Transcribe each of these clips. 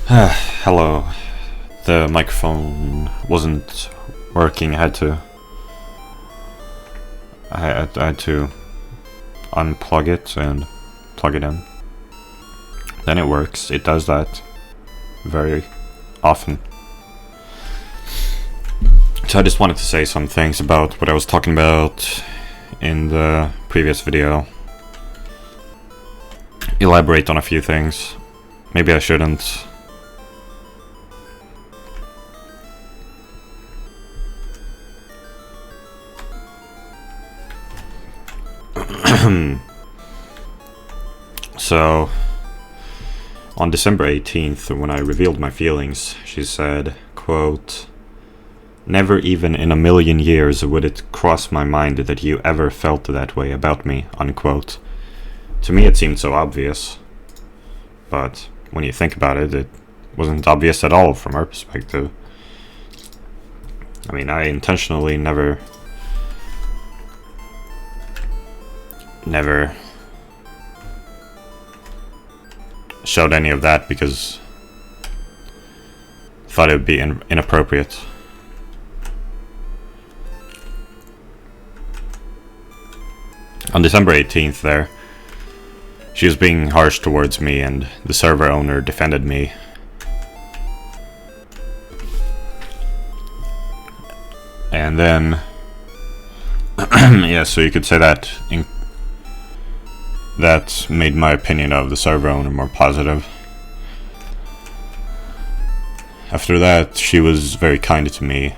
Hello. The microphone wasn't working. I had to unplug it and plug it in. Then it works. It does that very often. So I just wanted to say some things about what I was talking about in the previous video. Elaborate on a few things. Maybe I shouldn't. So, on December 18th, when I revealed my feelings, she said, quote, "Never even in a million years would it cross my mind that you ever felt that way about me," unquote. To me it seemed so obvious, but when you think about it, it wasn't obvious at all from her perspective. I mean, I intentionally never showed any of that because I thought it would be inappropriate. On December 18th there, she was being harsh towards me and the server owner defended me. And then, yeah, so you could say that that made my opinion of the server owner more positive. After that, she was very kind to me.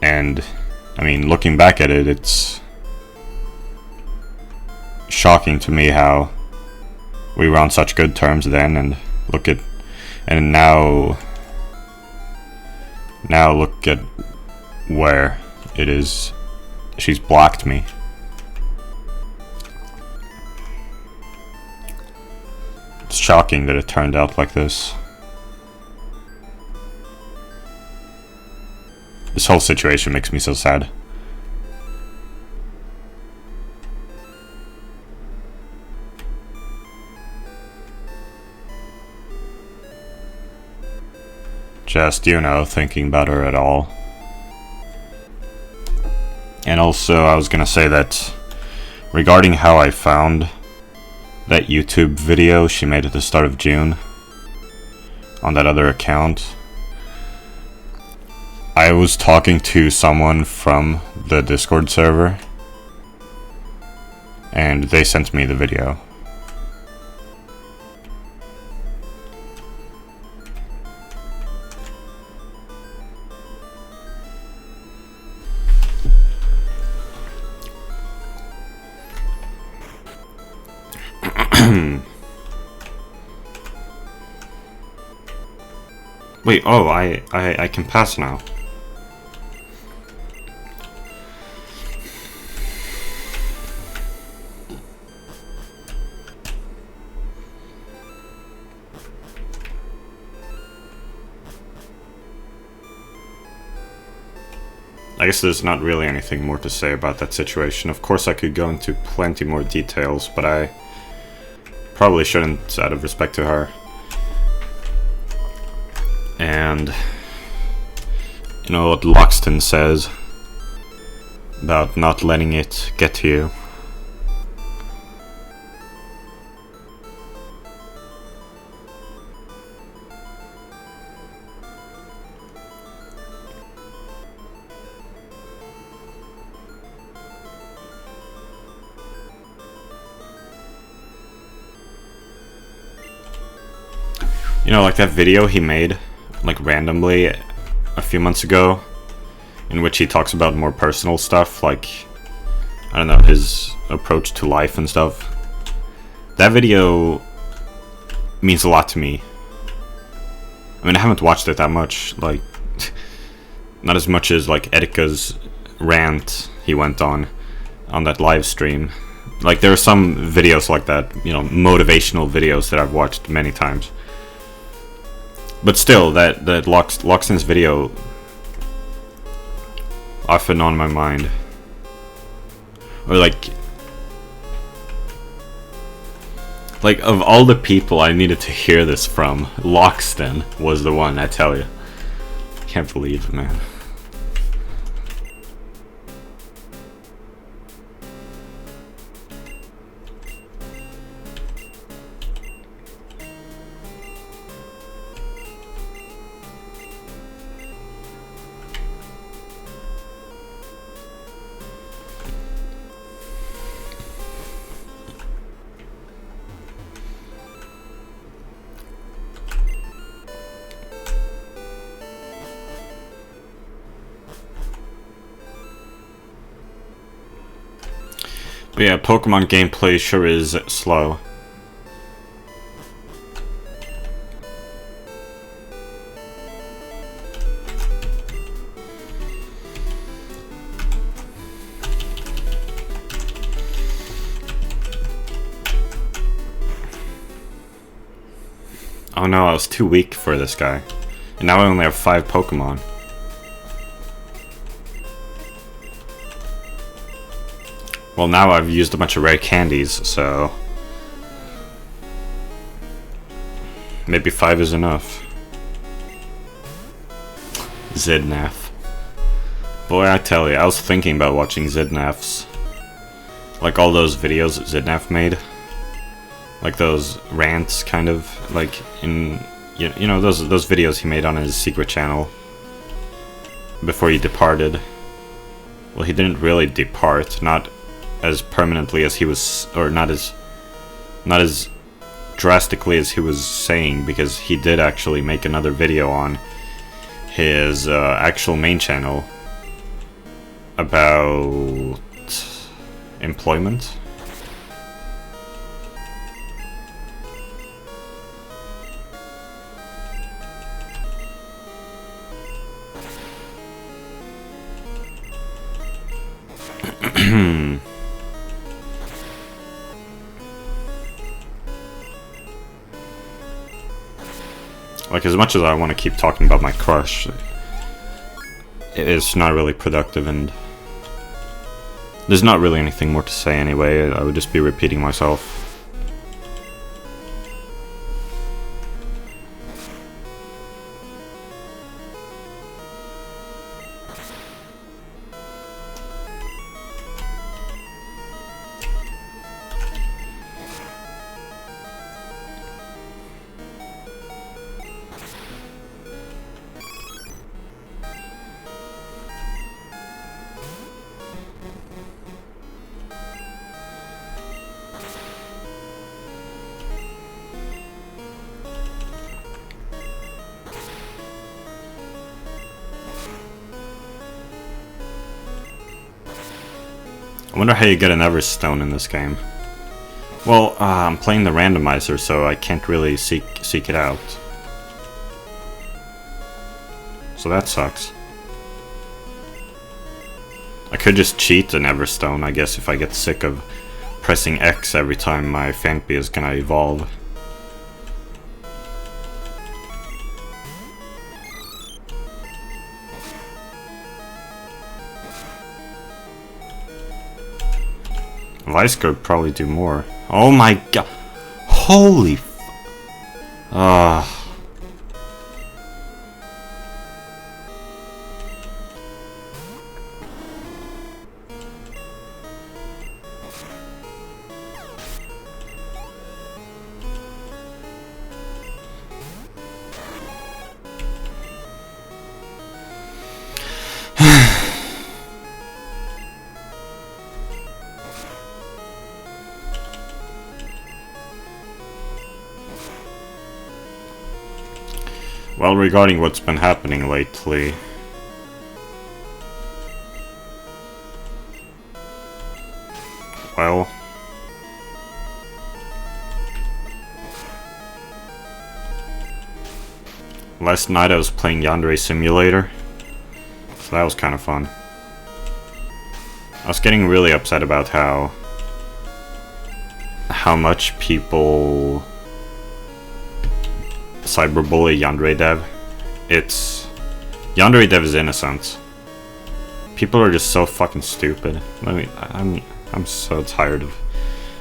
And, I mean, looking back at it, it's shocking to me how we were on such good terms then, and now look at where it is. She's blocked me. It's shocking that it turned out like this. This whole situation makes me so sad. Just, you know, thinking about her at all. And also, I was gonna say that regarding how I found that YouTube video she made at the start of June on that other account, I was talking to someone from the Discord server and they sent me the video. Wait, oh, I can pass now. I guess there's not really anything more to say about that situation. Of course I could go into plenty more details, but I probably shouldn't out of respect to her. And you know what Loxton says about not letting it get to you. You know, like that video he made like randomly a few months ago, in which he talks about more personal stuff, like, I don't know, his approach to life and stuff. That video means a lot to me. I mean, I haven't watched it that much, like, not as much as like Erika's rant he went on that live stream. Like, there are some videos like that, you know, motivational videos that I've watched many times. But still, that Loxton's video often on my mind. Or like, Like, of all the people I needed to hear this from, Loxton was the one, I tell you. Can't believe it, man. But yeah, Pokemon gameplay sure is slow. Oh no, I was too weak for this guy. And now I only have 5 Pokemon. Well, now I've used a bunch of rare candies, so maybe 5 is enough. Zidnaf. Boy, I tell you, I was thinking about watching Zidnaf's. Like all those videos that Zidnaf made. Like those rants, kind of. Like in, you know, those videos he made on his secret channel. Before he departed. Well, he didn't really depart, not as permanently as he was, or not as drastically as he was saying, because he did actually make another video on his actual main channel about employment. Like, as much as I want to keep talking about my crush, it's not really productive, and there's not really anything more to say anyway. I would just be repeating myself. I wonder how you get an Everstone in this game. Well, I'm playing the randomizer, so I can't really seek it out. So that sucks. I could just cheat an Everstone, I guess, if I get sick of pressing X every time my Phanpy is gonna evolve. Vice could probably do more. Oh my god. Holy f... Well, regarding what's been happening lately... Well... Last night I was playing Yandere Simulator, so that was kind of fun. I was getting really upset about how much people cyberbully YandereDev. YandereDev is innocent. People are just so fucking stupid. I'm so tired of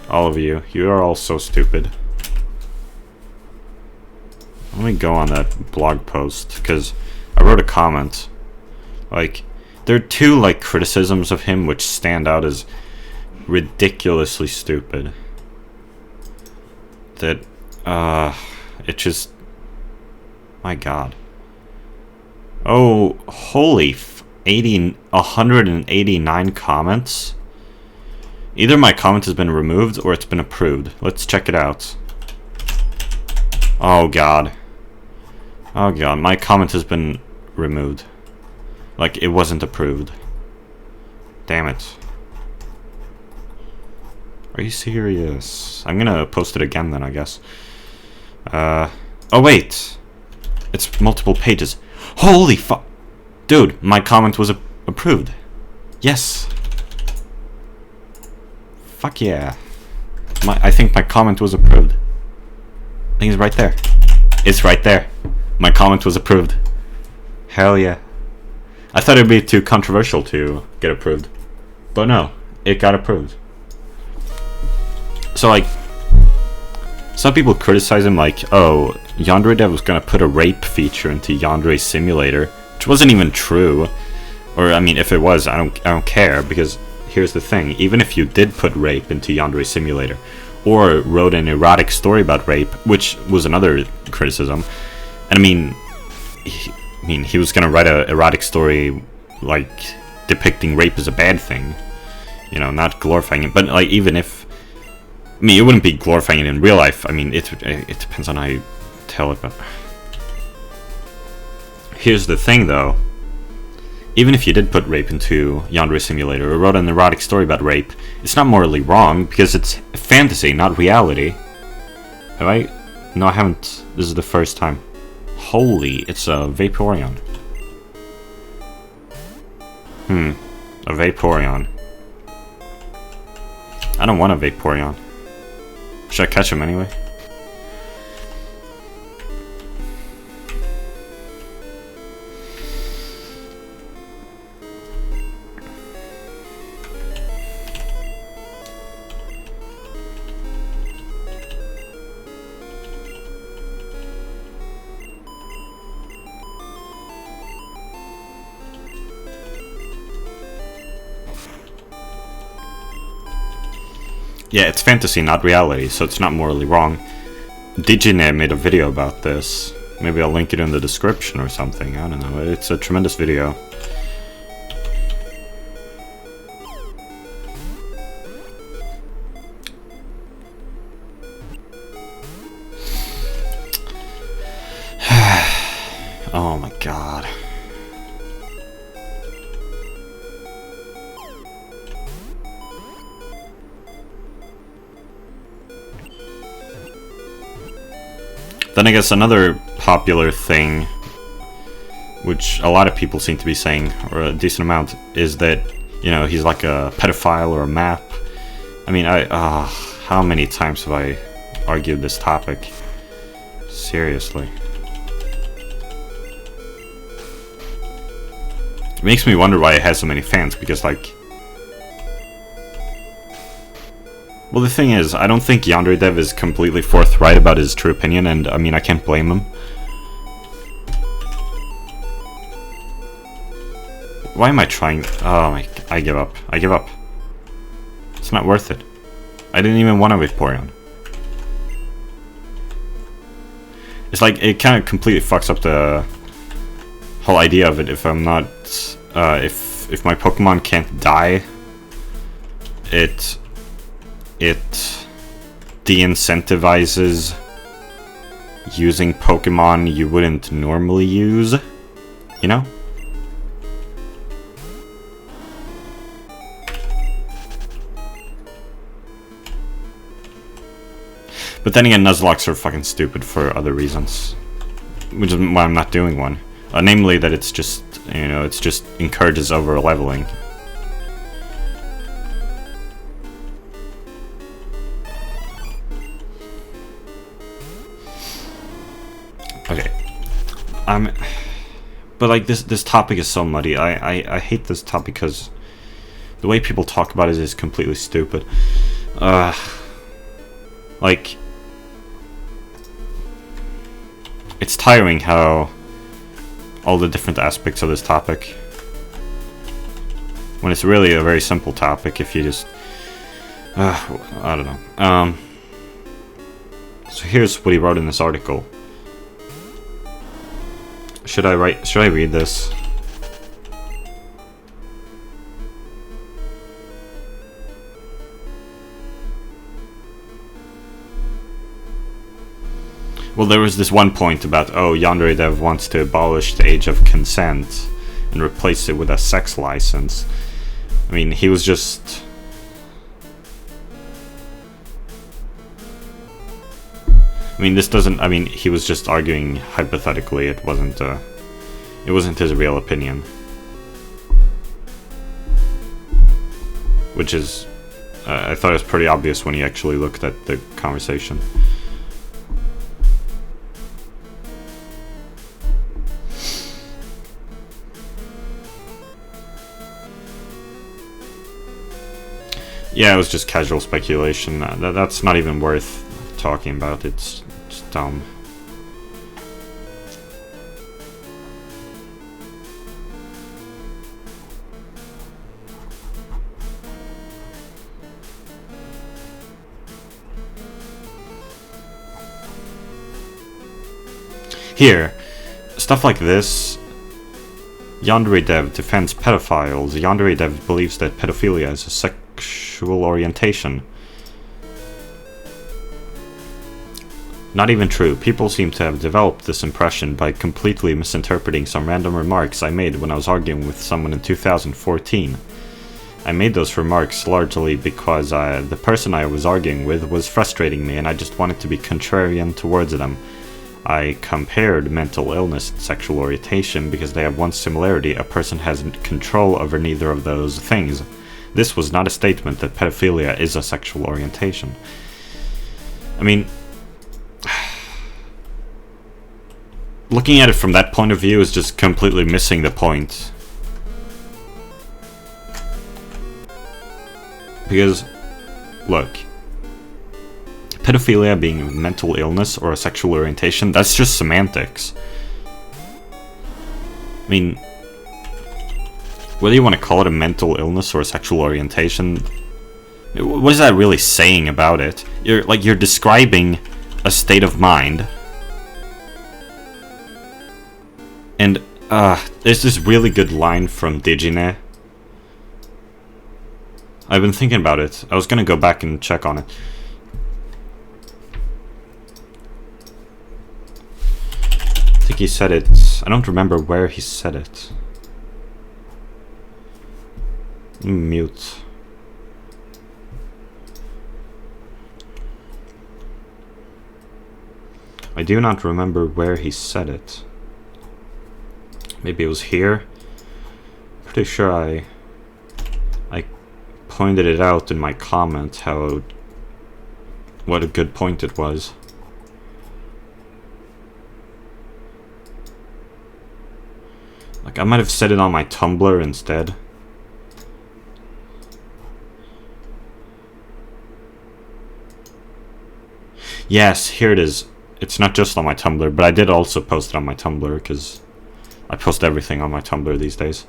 all of you. You are all so stupid. Let me go on that blog post, because I wrote a comment. Like, there are two, like, criticisms of him which stand out as ridiculously stupid. That, it just... My god. Oh, holy 189 comments? Either my comment has been removed or it's been approved. Let's check it out. Oh god. Oh god, my comment has been removed. Like, it wasn't approved. Damn it. Are you serious? I'm gonna post it again then, I guess. Oh wait! It's multiple pages. Holy fuck! Dude, my comment was approved. Yes! Fuck yeah. I think my comment was approved. I think it's right there. It's right there. My comment was approved. Hell yeah. I thought it would be too controversial to get approved. But no, it got approved. So, like, some people criticize him like, oh, YandereDev was gonna put a rape feature into Yandere Simulator, which wasn't even true. Or, I mean, if it was, I don't care, because here's the thing. Even if you did put rape into Yandere Simulator, or wrote an erotic story about rape, which was another criticism, and I mean, he was gonna write a erotic story, like, depicting rape as a bad thing, you know, not glorifying it, but, like, even if, I mean, it wouldn't be glorifying it in real life. I mean, it depends on how you tell it, but... Here's the thing, though. Even if you did put rape into Yandere Simulator, or wrote an erotic story about rape, it's not morally wrong, because it's fantasy, not reality. Have I? No, I haven't. This is the first time. Holy, it's a Vaporeon. A Vaporeon. I don't want a Vaporeon. Should I catch him anyway? Yeah, it's fantasy, not reality, so it's not morally wrong. Digine made a video about this. Maybe I'll link it in the description or something. I don't know. It's a tremendous video. Oh my god. Then I guess another popular thing, which a lot of people seem to be saying, or a decent amount, is that, you know, he's like a pedophile or a map. I mean, how many times have I argued this topic? Seriously. It makes me wonder why it has so many fans, because, like... Well, the thing is, I don't think YandereDev is completely forthright about his true opinion, and, I mean, I can't blame him. Why am I trying... Oh my... I give up. I give up. It's not worth it. I didn't even want a Vaporeon. It's like, it kind of completely fucks up the whole idea of it if I'm not... if my Pokemon can't die, it de-incentivizes using Pokemon you wouldn't normally use, you know? But then again, Nuzlockes are fucking stupid for other reasons, which is why I'm not doing one. Namely that it's just, you know, it's just encourages over-leveling. Okay, but like this topic is so muddy. I hate this topic because the way people talk about it is completely stupid. Like, it's tiring how all the different aspects of this topic, when it's really a very simple topic, if you just I don't know. So here's what he wrote in this article. Should I read this? Well, there was this one point about, oh, YandereDev wants to abolish the age of consent and replace it with a sex license. I mean, he was just... I mean, this doesn't... I mean, he was just arguing hypothetically. It wasn't his real opinion. Which is... I thought it was pretty obvious when he actually looked at the conversation. Yeah, it was just casual speculation. That's not even worth talking about. It's dumb. Here, stuff like this. YandereDev defends pedophiles. YandereDev believes that pedophilia is a sexual orientation. Not even true. People seem to have developed this impression by completely misinterpreting some random remarks I made when I was arguing with someone in 2014. I made those remarks largely because the person I was arguing with was frustrating me and I just wanted to be contrarian towards them. I compared mental illness and sexual orientation because they have one similarity: a person has control over neither of those things. This was not a statement that pedophilia is a sexual orientation. I mean, looking at it from that point of view is just completely missing the point. Because, look, pedophilia being a mental illness or a sexual orientation, that's just semantics. I mean, whether you want to call it a mental illness or a sexual orientation, what is that really saying about it? You're describing a state of mind. And there's this really good line from Digine. I've been thinking about it. I was gonna go back and check on it. I think he said it. I don't remember where he said it. Mute. I do not remember where he said it. Maybe it was here. Pretty sure I pointed it out in my comment what a good point it was. Like, I might have said it on my Tumblr instead. Yes, here it is. It's not just on my Tumblr, but I did also post it on my Tumblr, because I post everything on my Tumblr these days.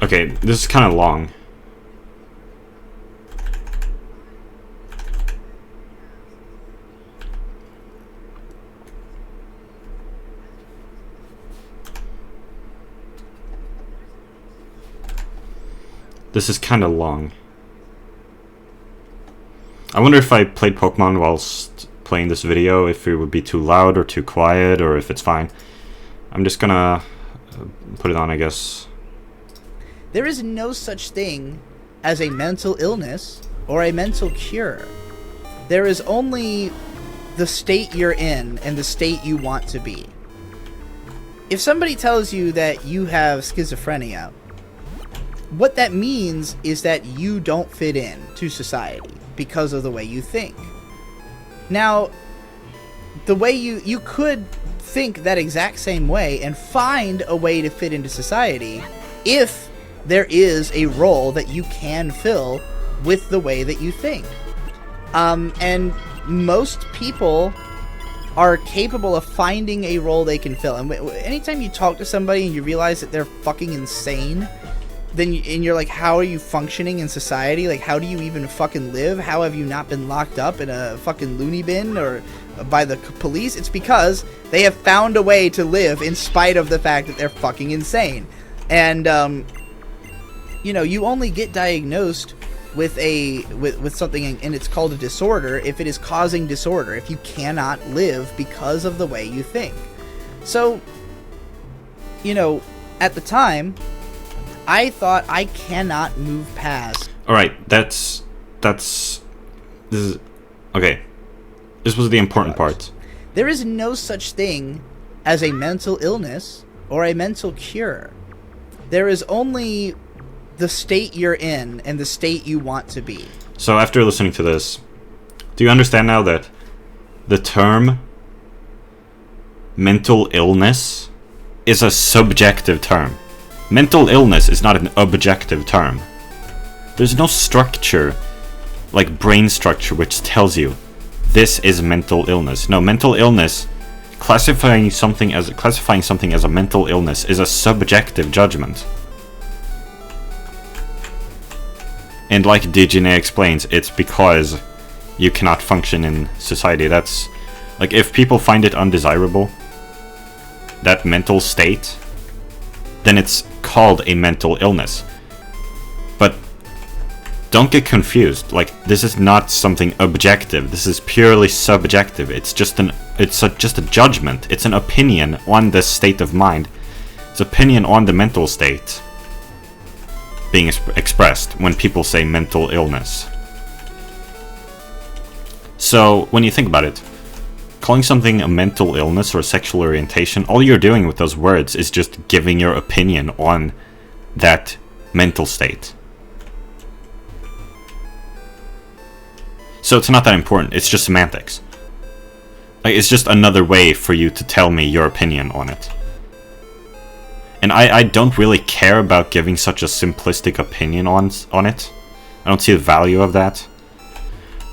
Okay, this is kind of long. This is kind of long. I wonder if I played Pokemon whilst playing this video, if it would be too loud or too quiet, or if it's fine. I'm just gonna put it on, I guess. There is no such thing as a mental illness or a mental cure. There is only the state you're in and the state you want to be. If somebody tells you that you have schizophrenia, what that means is that you don't fit in to society because of the way you think. Now, the way you could think that exact same way and find a way to fit into society if there is a role that you can fill with the way that you think. And most people are capable of finding a role they can fill. And anytime you talk to somebody and you realize that they're fucking insane, then you're like, how are you functioning in society? Like, how do you even fucking live? How have you not been locked up in a fucking loony bin or by the police? It's because they have found a way to live in spite of the fact that they're fucking insane. And, you know, you only get diagnosed with something, and it's called a disorder, if it is causing disorder, if you cannot live because of the way you think. So, you know, at the time, I thought I cannot move past. Alright, this is, okay. This was the important part. There is no such thing as a mental illness or a mental cure. There is only the state you're in and the state you want to be. So after listening to this, do you understand now that the term mental illness is a subjective term? Mental illness is not an objective term. There's no structure, like brain structure, which tells you this is mental illness. No, mental illness, classifying something as a mental illness is a subjective judgment. And like Dijine explains, it's because you cannot function in society. That's like, if people find it undesirable, that mental state, then it's called a mental illness. But don't get confused. Like, this is not something objective. This is purely subjective. It's just just a judgment. It's an opinion on the state of mind. It's opinion on the mental state being expressed when people say mental illness. So when you think about it, calling something a mental illness or a sexual orientation, all you're doing with those words is just giving your opinion on that mental state. So it's not that important. It's just semantics. Like, it's just another way for you to tell me your opinion on it. And I don't really care about giving such a simplistic opinion on it. I don't see the value of that.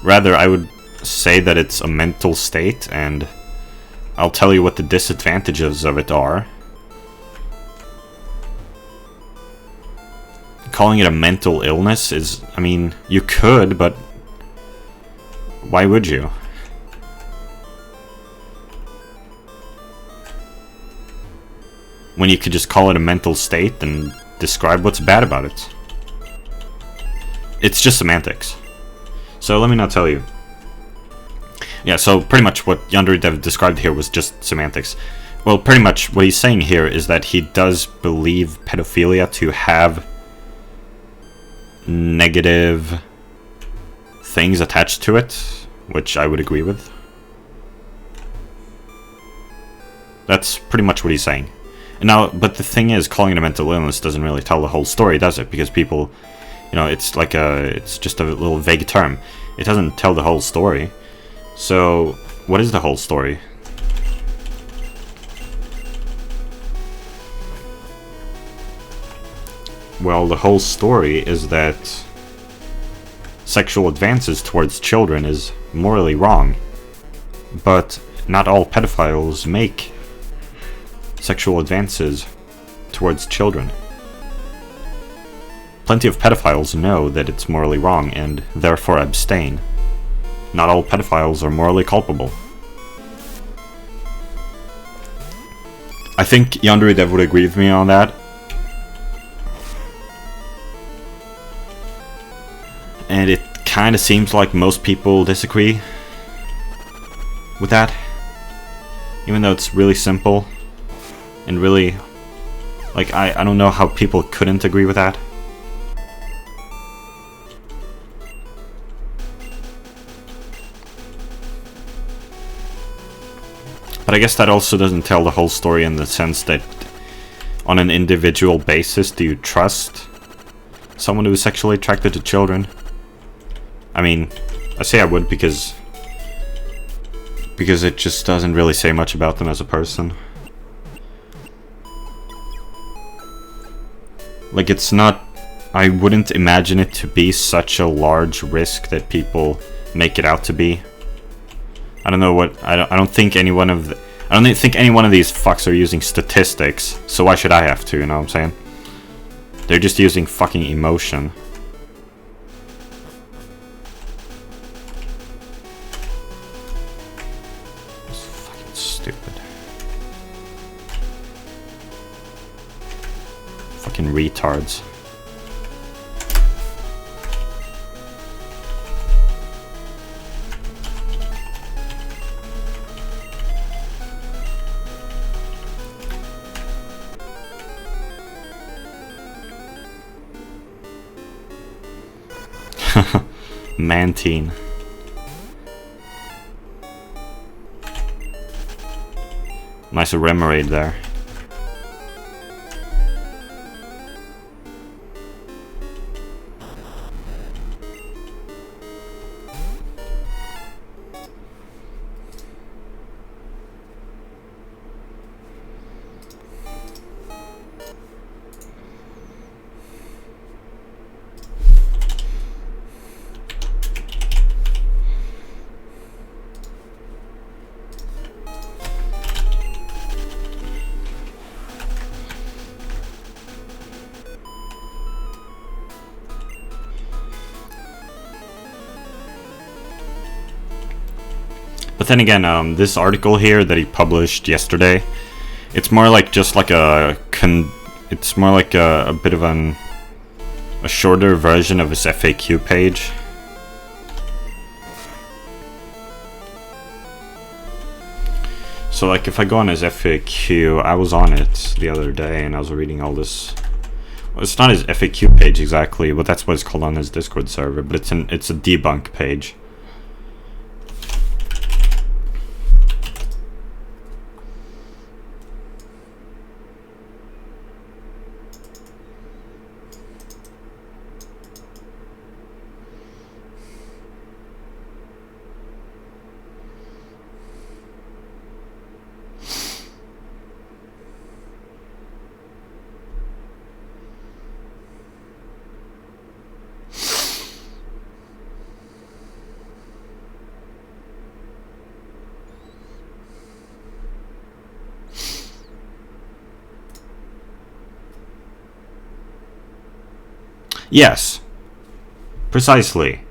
Rather, I would say that it's a mental state, and I'll tell you what the disadvantages of it are. Calling it a mental illness is, I mean, you could, but why would you? When you could just call it a mental state and describe what's bad about it. It's just semantics. So let me now tell you. Yeah, so pretty much what YandereDev described here was just semantics. Well, pretty much what he's saying here is that he does believe pedophilia to have negative things attached to it, which I would agree with. That's pretty much what he's saying. Now, but the thing is, calling it a mental illness doesn't really tell the whole story, does it? Because people, you know, it's like it's just a little vague term. It doesn't tell the whole story. So, what is the whole story? Well, the whole story is that sexual advances towards children is morally wrong. But not all pedophiles make sexual advances towards children. Plenty of pedophiles know that it's morally wrong and therefore abstain. Not all pedophiles are morally culpable. I think YandereDev would agree with me on that. And it kind of seems like most people disagree with that. Even though it's really simple. And really... like, I don't know how people couldn't agree with that. But I guess that also doesn't tell the whole story in the sense that on an individual basis, do you trust someone who is sexually attracted to children? I mean, I say I would because it just doesn't really say much about them as a person. Like, it's not... I wouldn't imagine it to be such a large risk that people make it out to be. I don't know what... I don't think any one of these fucks are using statistics, so why should I have to, you know what I'm saying? They're just using fucking emotion. It's fucking stupid. Fucking retards. Mantine. Nice remoraid there. But then again, this article here that he published yesterday, it's more like just like it's more like a bit of a shorter version of his FAQ page. So like if I go on his FAQ, I was on it the other day and I was reading all this. Well, it's not his FAQ page exactly, but that's what it's called on his Discord server, but it's a debunk page. Yes, precisely.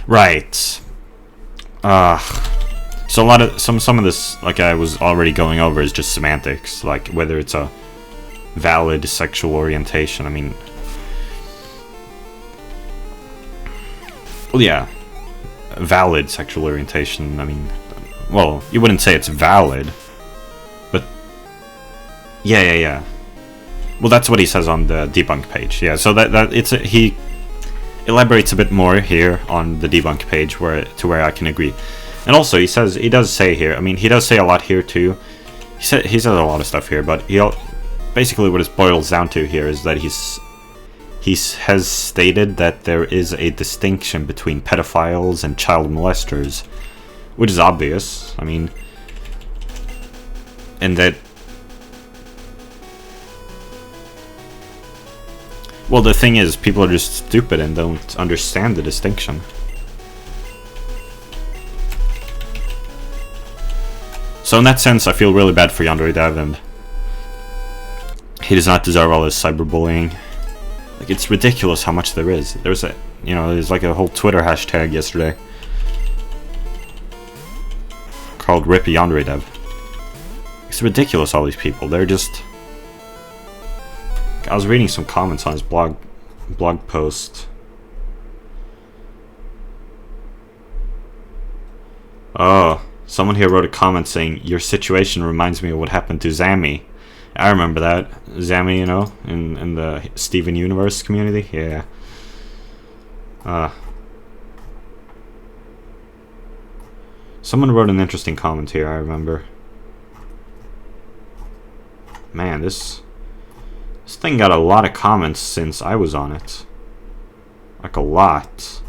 Right. So a lot of some of this, like I was already going over, is just semantics, like whether it's a valid sexual orientation. I mean, well, yeah. Valid sexual orientation, I mean, well, you wouldn't say it's valid, but yeah. Well, that's what he says on the debunk page. Yeah, so he elaborates a bit more here on the debunk page where I can agree. And also he does say here, I mean, he does say a lot here too. He says a lot of stuff here, but basically what it boils down to here is that he has stated that there is a distinction between pedophiles and child molesters, which is obvious. I mean, and that, well, the thing is, people are just stupid and don't understand the distinction. So in that sense, I feel really bad for YandereDev, and he does not deserve all this cyberbullying. Like, it's ridiculous how much there is. There's like a whole Twitter hashtag yesterday. called Rip YandereDev. It's ridiculous, all these people. They're just... I was reading some comments on his blog post. Oh, someone here wrote a comment saying, your situation reminds me of what happened to Zammy. I remember that. Zammy, you know, in the Steven Universe community. Yeah. Someone wrote an interesting comment here, I remember. Man, this thing got a lot of comments since I was on it. Like, a lot.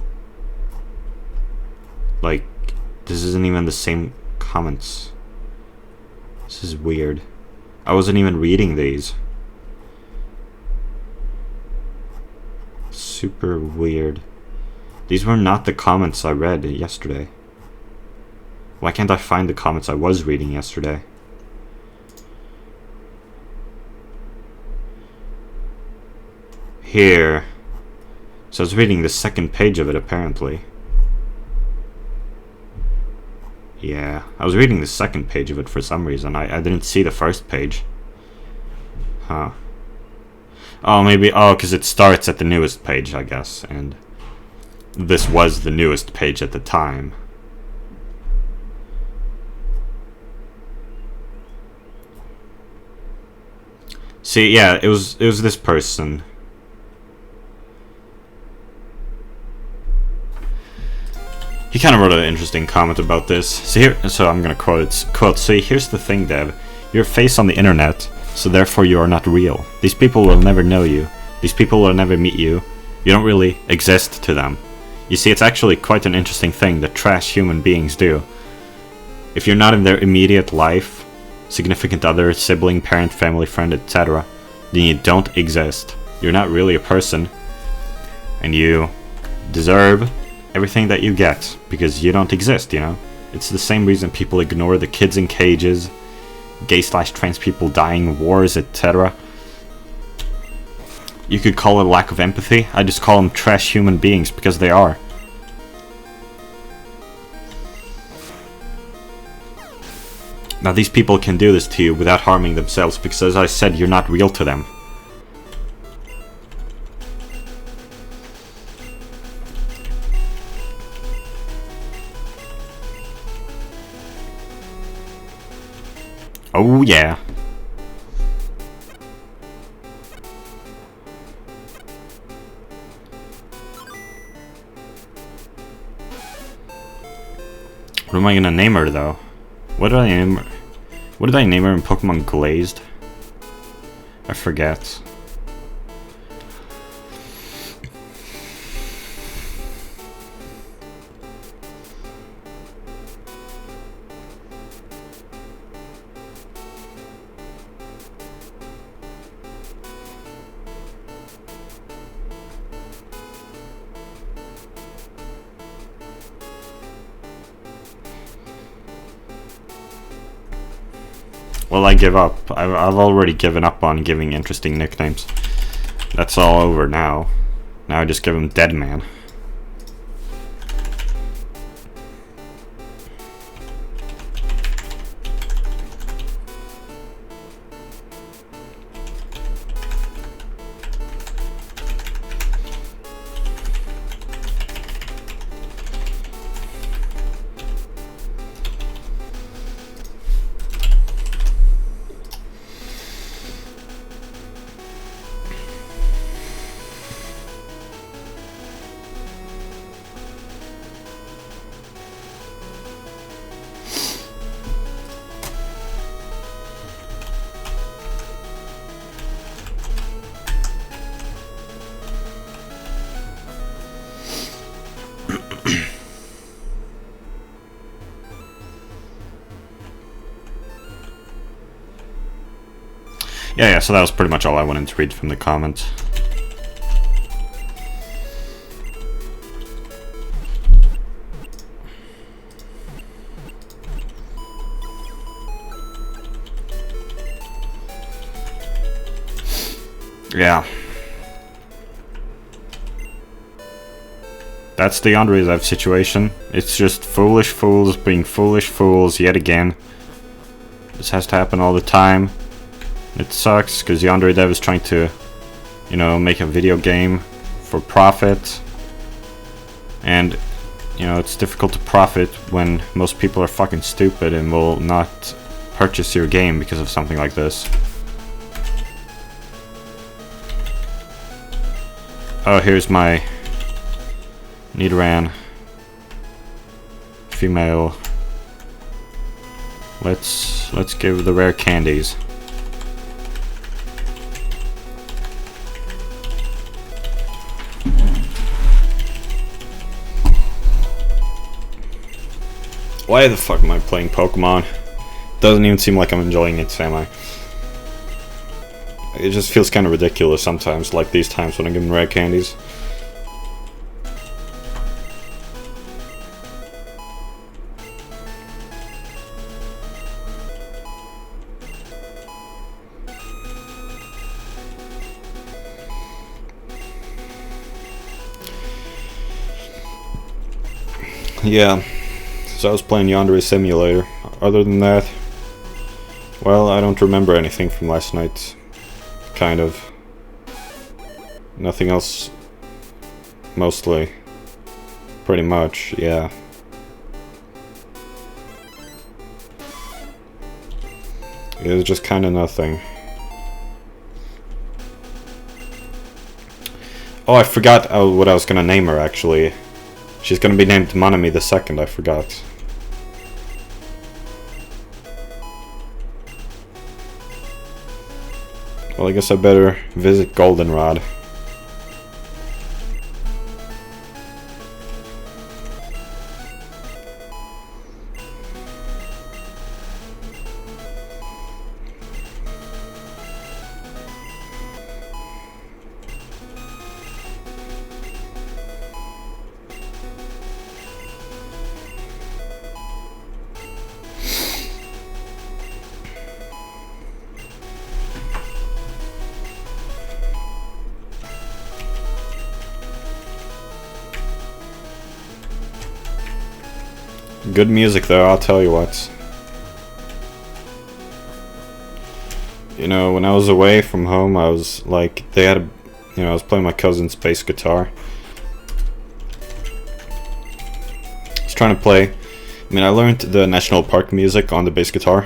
Like, this isn't even the same comments. This is weird. I wasn't even reading these. Super weird. These were not the comments I read yesterday. Why can't I find the comments I was reading yesterday? Here. So I was reading the second page of it, apparently. Yeah, I was reading the second page of it for some reason. I didn't see the first page. Huh. Oh, maybe... Oh, because it starts at the newest page, I guess. And this was the newest page at the time. See, yeah, it was this person. He kind of wrote an interesting comment about this. So I'm gonna quote. "See, here's the thing, Dev. You're a face on the internet, so therefore you are not real. These people will never know you. These people will never meet you. You don't really exist to them. You see, it's actually quite an interesting thing that trash human beings do. If you're not in their immediate life, significant other, sibling, parent, family, friend, etc., then you don't exist. You're not really a person, and you deserve everything that you get because you don't exist, you know? It's the same reason people ignore the kids in cages, gay/trans people dying, wars, etc. You could call it a lack of empathy. I just call them trash human beings because they are. Now these people can do this to you without harming themselves because, as I said, you're not real to them. Oh yeah. What am I gonna name her though? What did I name her? What did I name her in Pokemon Glazed? I forget. Well, I give up. I've already given up on giving interesting nicknames. That's all over now. Now I just give him Dead Man. Yeah, so that was pretty much all I wanted to read from the comments. Yeah. That's the YandereDev situation. It's just foolish fools being foolish fools yet again. This has to happen all the time. It sucks because YandereDev is trying to, you know, make a video game for profit. And, you know, it's difficult to profit when most people are fucking stupid and will not purchase your game because of something like this. Oh, here's my Nidoran female. Let's give the rare candies. Why the fuck am I playing Pokemon? Doesn't even seem like I'm enjoying it, am I? It just feels kind of ridiculous sometimes, like these times when I'm giving rare candies. Yeah, so I was playing Yandere Simulator. Other than that, well, I don't remember anything from last night. Kind of. Nothing else. Mostly. Pretty much, yeah. It was just kind of nothing. Oh, I forgot what I was gonna name her, actually. She's gonna be named Manami the Second, I forgot. Well, I guess I better visit Goldenrod. Good music though, I'll tell you what. You know, when I was away from home, I was like, they had a, you know, I was playing my cousin's bass guitar. I was trying to play, I mean, I learned the National Park music on the bass guitar.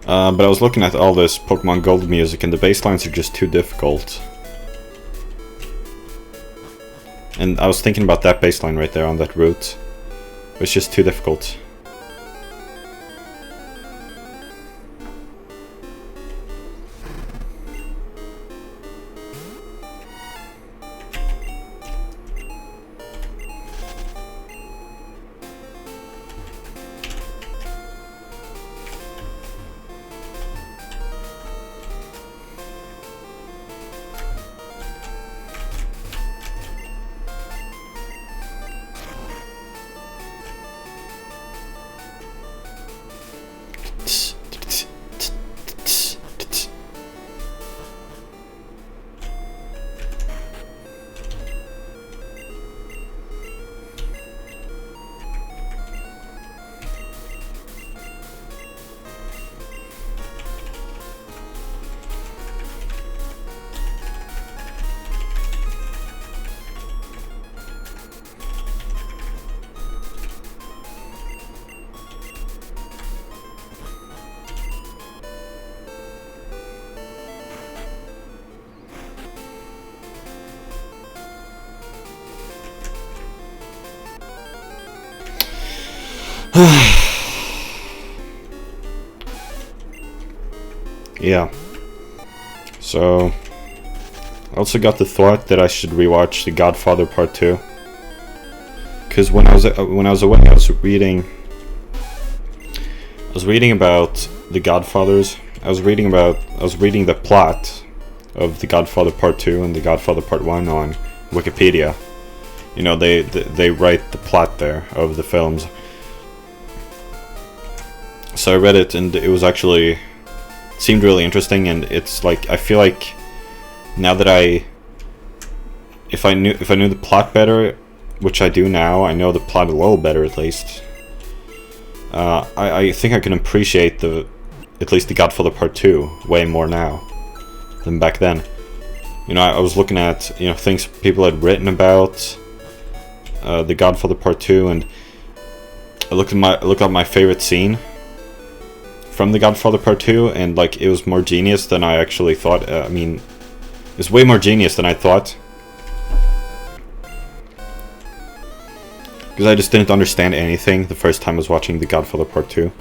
But I was looking at all this Pokemon Gold music and the bass lines are just too difficult. And I was thinking about that bass line right there on that route. It's just too difficult. Yeah. So, I also got the thought that I should rewatch the Godfather Part II. Because when I was away, I was reading about the Godfathers. I was reading the plot of the Godfather Part II and the Godfather Part I on Wikipedia. You know, they write the plot there of the films. So I read it, and it was actually seemed really interesting. And it's like, I feel like now that if I knew the plot better, which I do now. I know the plot a little better, at least. I think I can appreciate at least the Godfather Part II way more now than back then. You know, I was looking at, you know, things people had written about the Godfather Part II, and I looked at my favorite scene from the Godfather Part II, and like it was more genius than I actually thought. I mean, it's way more genius than I thought. Because I just didn't understand anything the first time I was watching The Godfather Part 2.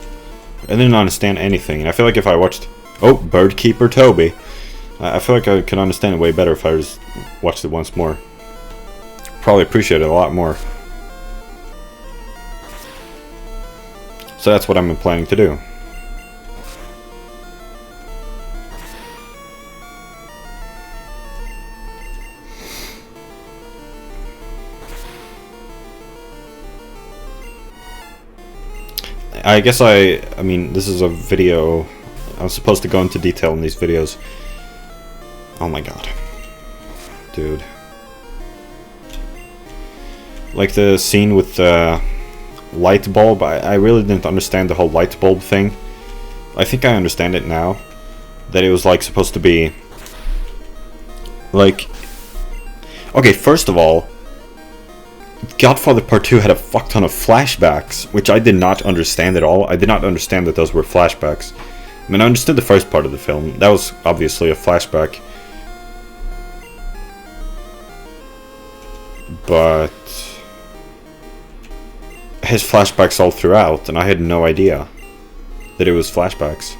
I didn't understand anything, and I feel like if I watched... Oh, Birdkeeper Toby. I feel like I could understand it way better if I just watched it once more. Probably appreciate it a lot more. So that's what I'm planning to do. I guess I mean, this is a video. I'm supposed to go into detail in these videos. Oh my god. Dude. Like the scene with the light bulb, I really didn't understand the whole light bulb thing. I think I understand it now. That it was like supposed to be... Like... Okay, first of all, Godfather Part 2 had a fuck ton of flashbacks, which I did not understand at all. I did not understand that those were flashbacks. I mean, I understood the first part of the film. That was obviously a flashback. But... his flashbacks all throughout, and I had no idea that it was flashbacks.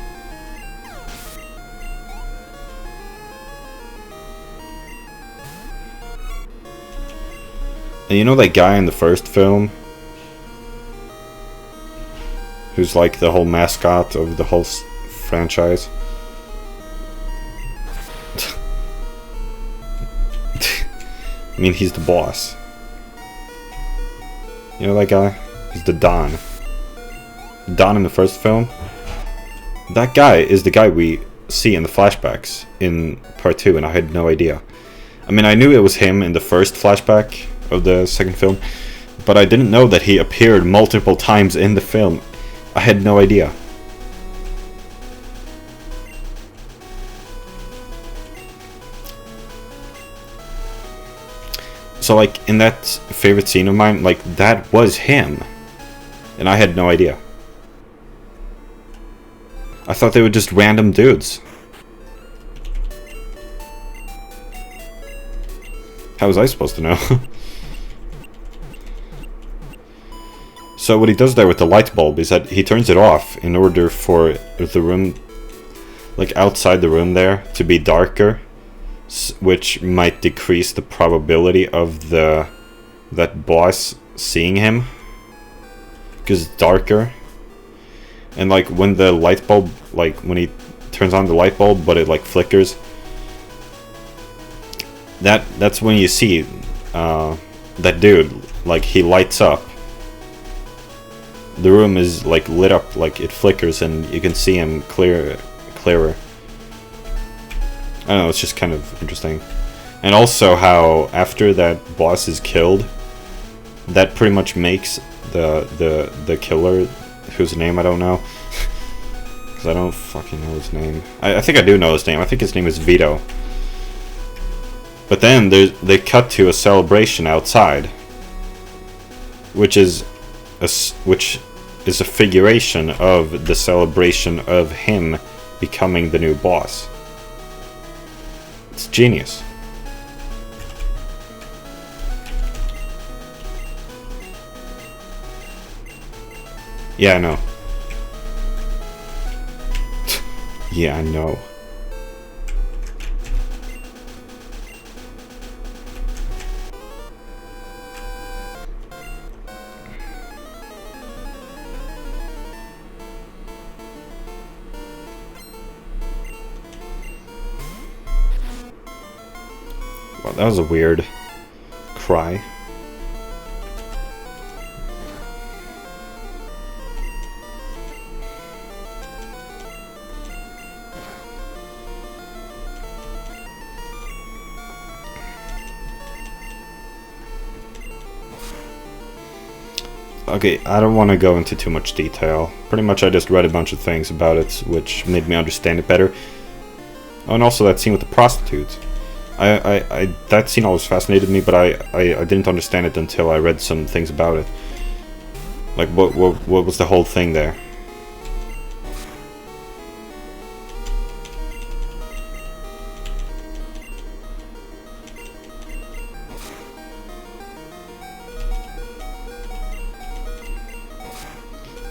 And you know that guy in the first film? Who's like the whole mascot of the whole franchise? I mean, he's the boss. You know that guy? He's the Don. Don in the first film? That guy is the guy we see in the flashbacks in Part 2, and I had no idea. I mean, I knew it was him in the first flashback of the second film, but I didn't know that he appeared multiple times in the film. I had no idea. So like in that favorite scene of mine, like that was him, and I had no idea. I thought they were just random dudes. How was I supposed to know? So what he does there with the light bulb is that he turns it off in order for the room, like outside the room there, to be darker, which might decrease the probability of that boss seeing him, because it's darker. And like when the light bulb, like when he turns on the light bulb but it like flickers, that's when you see that dude, like he lights up. The room is like lit up, like it flickers, and you can see him clearer. I don't know, it's just kind of interesting. And also how after that boss is killed, that pretty much makes the killer, whose name I don't know, because I don't fucking know his name. I think I do know his name. I think his name is Vito. But then they cut to a celebration outside, which is a figuration of the celebration of him becoming the new boss. It's genius. Yeah, I know. Yeah, I know. Well, that was a weird cry. Okay, I don't want to go into too much detail. Pretty much I just read a bunch of things about it, which made me understand it better. Oh, and also that scene with the prostitute. That scene always fascinated me, but I didn't understand it until I read some things about it. Like, what was the whole thing there?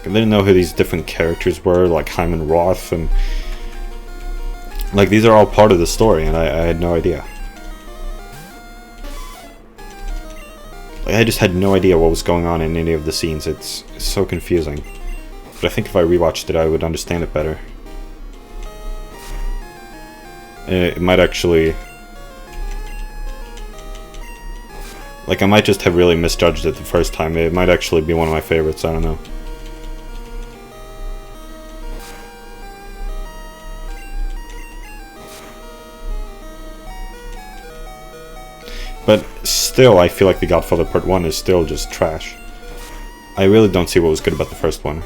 I didn't know who these different characters were, like Hyman Roth, and like these are all part of the story, and I had no idea. Like, I just had no idea what was going on in any of the scenes. It's so confusing. But I think if I rewatched it, I would understand it better. It might actually... Like, I might just have really misjudged it the first time. It might actually be one of my favorites, I don't know. But still, I feel like The Godfather Part 1 is still just trash. I really don't see what was good about the first one.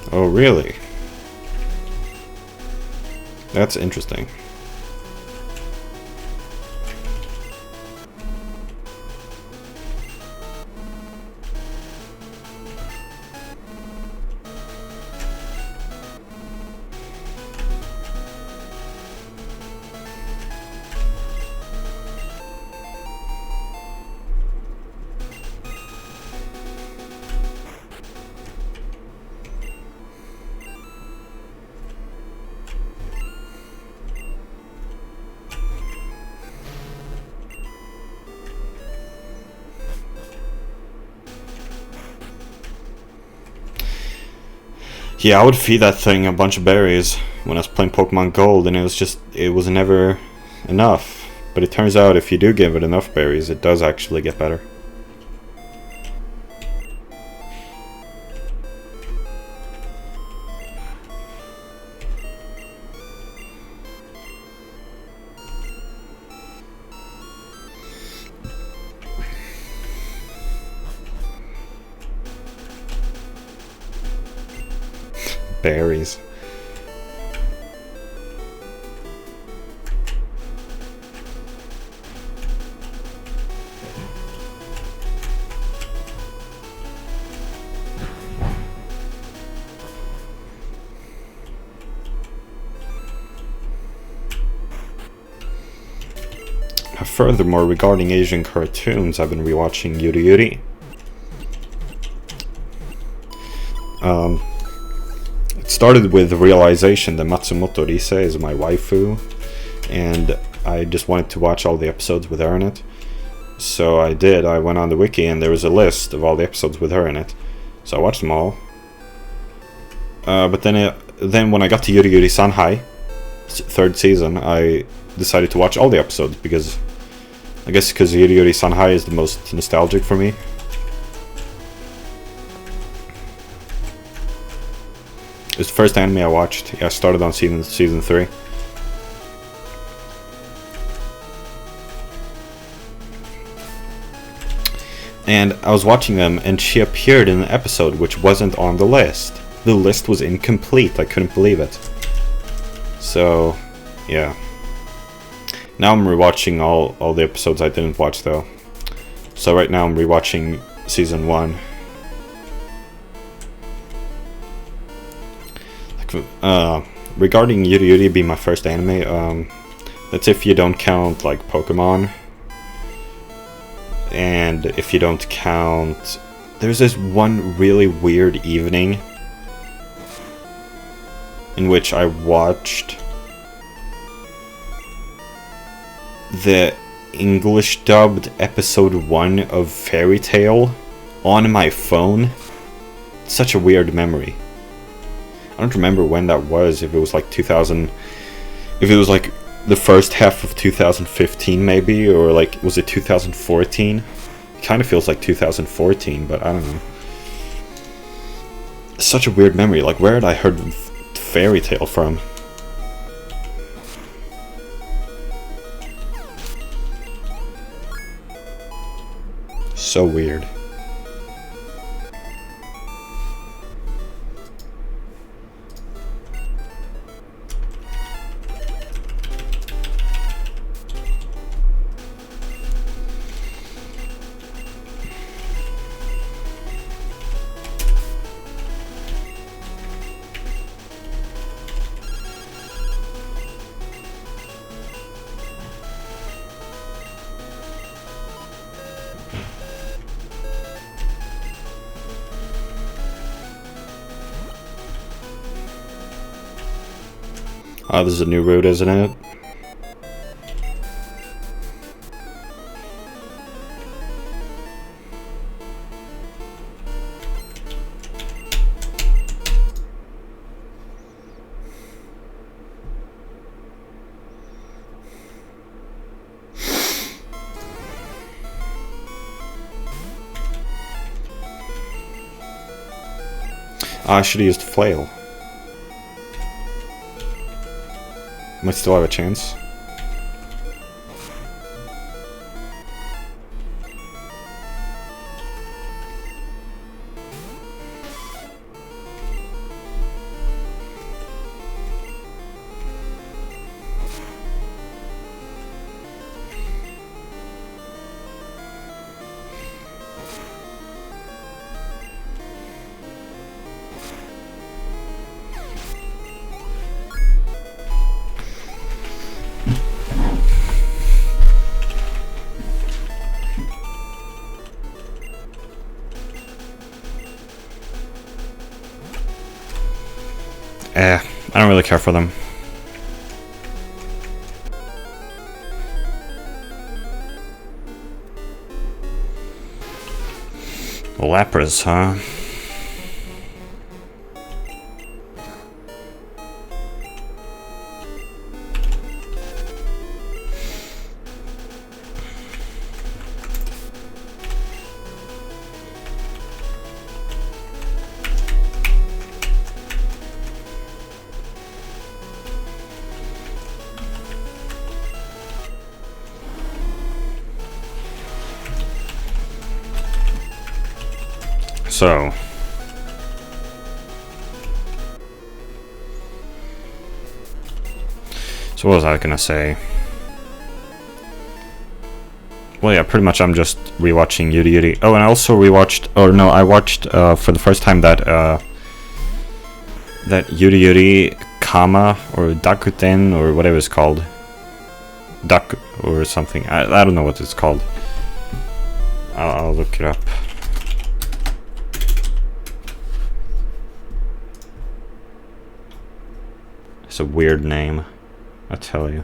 Oh, really? That's interesting. Yeah, I would feed that thing a bunch of berries when I was playing Pokemon Gold, and it was never enough. But it turns out if you do give it enough berries, it does actually get better. Berries. Furthermore, regarding Asian cartoons, I've been rewatching Yuru Yuri. It started with the realization that Matsumoto Rise is my waifu, and I just wanted to watch all the episodes with her in it. So I did. I went on the wiki and there was a list of all the episodes with her in it. So I watched them all. But then when I got to Yuru Yuri Sanhai, third season, I decided to watch all the episodes because I guess because Yuru Yuri Sanhai is the most nostalgic for me. It was the first anime I watched. Yeah, I started on season 3. And I was watching them, and she appeared in an episode which wasn't on the list. The list was incomplete. I couldn't believe it. So, yeah. Now I'm rewatching all the episodes I didn't watch, though. So right now I'm rewatching season 1. Regarding Yuri Yuri being my first anime, that's if you don't count like Pokémon, and if you don't count, there's this one really weird evening in which I watched the English dubbed episode 1 of Fairy Tail on my phone. Such a weird memory. I don't remember when that was, if it was like 2000, if it was like the first half of 2015 maybe, or like, was it 2014? It kind of feels like 2014, but I don't know. Such a weird memory, like where had I heard Fairy Tail from? So weird. Oh, this is a new route, isn't it? I should have used flail. Might still have a chance. I don't really care for them. Lapras, huh? So what was I gonna say? Well, yeah, pretty much I'm just rewatching Yuru Yuri. Oh, and I also rewatched, or no, I watched for the first time that that Yuru Yuri Kama, or Dakuten, or whatever it's called. Dak, or something. I don't know what it's called. I'll look it up. It's a weird name, I tell you.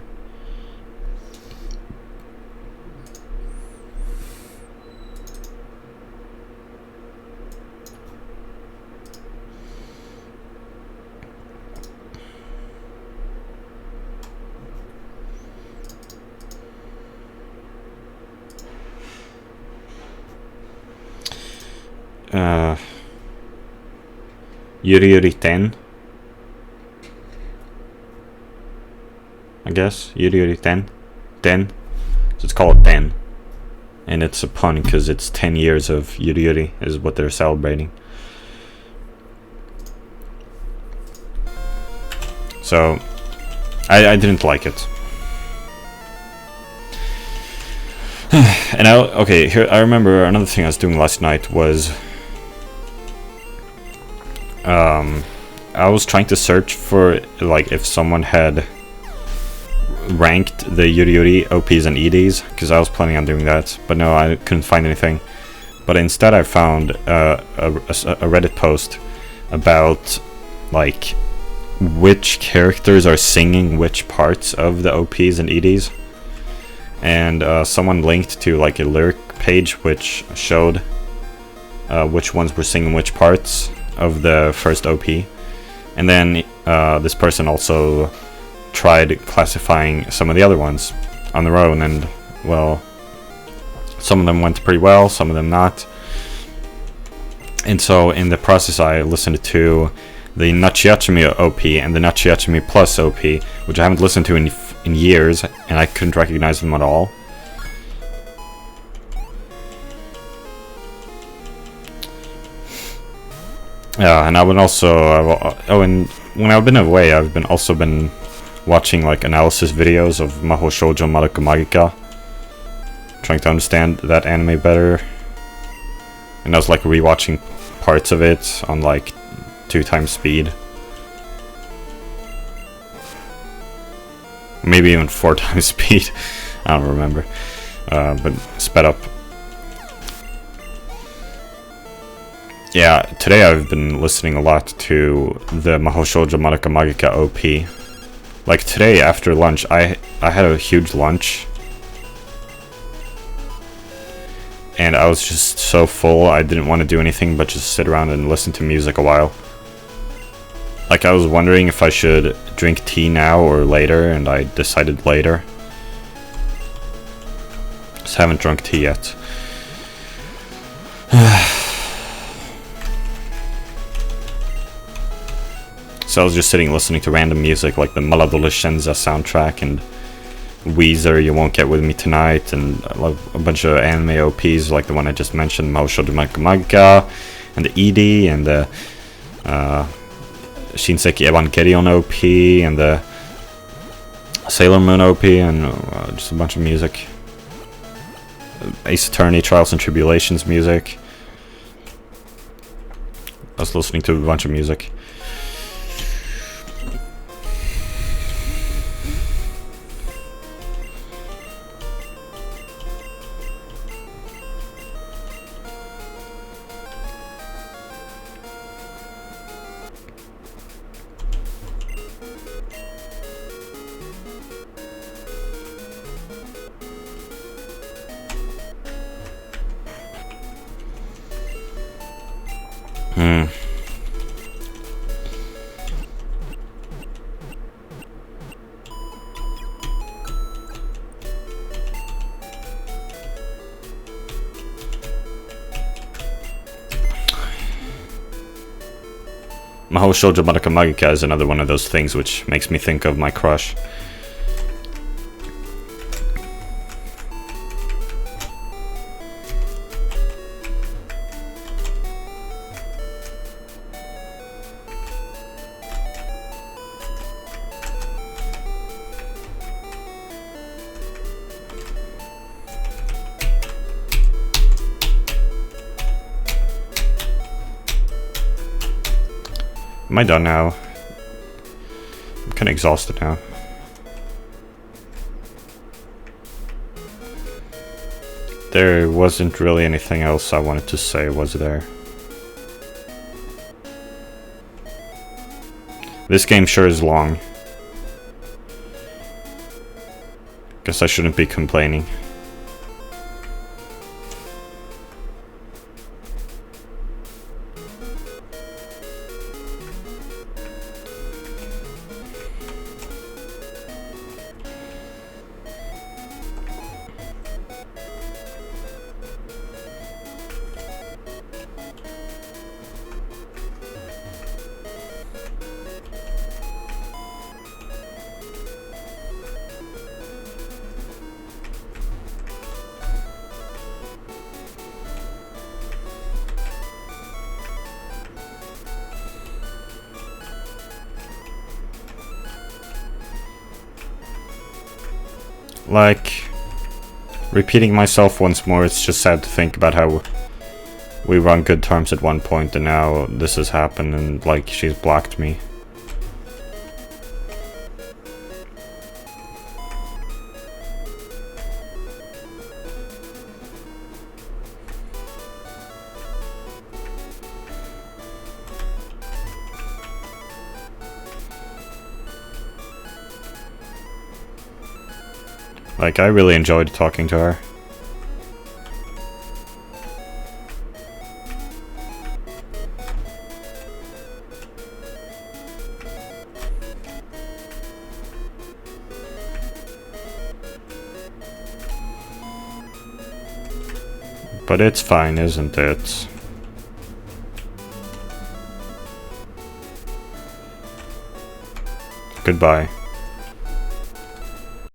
Yuri Yuri 10, I guess. Yuri Yuri 10. So it's called 10. And it's a pun because it's 10 years of Yuri Yuri is what they're celebrating. So I didn't like it. And okay, here I remember another thing I was doing last night was I was trying to search for like if someone had ranked the Yuri Yuri OPs and EDs, because I was planning on doing that, but no, I couldn't find anything. But instead I found a Reddit post about like which characters are singing which parts of the OPs and EDs. and someone linked to like a lyric page which showed which ones were singing which parts of the first OP, and then this person also tried classifying some of the other ones on their own, and well, some of them went pretty well, some of them not. And so in the process I listened to the Nachiachimi OP and the Nachiachimi Plus OP, which I haven't listened to in years, and I couldn't recognize them at all. Yeah, and I would also and when I've been away, I've also been watching like analysis videos of Mahou Shoujo Madoka Magica, trying to understand that anime better. And I was like rewatching parts of it on like 2x speed, maybe even 4x speed. I don't remember, but sped up. Yeah, today I've been listening a lot to the Mahou Shoujo Madoka Magica OP. Like today after lunch, I had a huge lunch, and I was just so full I didn't want to do anything but just sit around and listen to music a while. Like I was wondering if I should drink tea now or later, and I decided later. Just haven't drunk tea yet. So I was just sitting listening to random music like the Maladolescenza soundtrack and Weezer, You Won't Get With Me Tonight, and a bunch of anime OPs like the one I just mentioned, Mahou Shoujo Madoka Magica, and the ED, and the Shinseki Evangelion OP, and the Sailor Moon OP, and just a bunch of music. Ace Attorney, Trials and Tribulations music. I was listening to a bunch of music. Mahou Shoujo Madoka Magica is another one of those things which makes me think of my crush. Am I done now? I'm kinda exhausted now. There wasn't really anything else I wanted to say, was there? This game sure is long. Guess I shouldn't be complaining. Like, repeating myself once more, it's just sad to think about how we were on good terms at one point and now this has happened and like she's blocked me. Like, I really enjoyed talking to her. But it's fine, isn't it? Goodbye.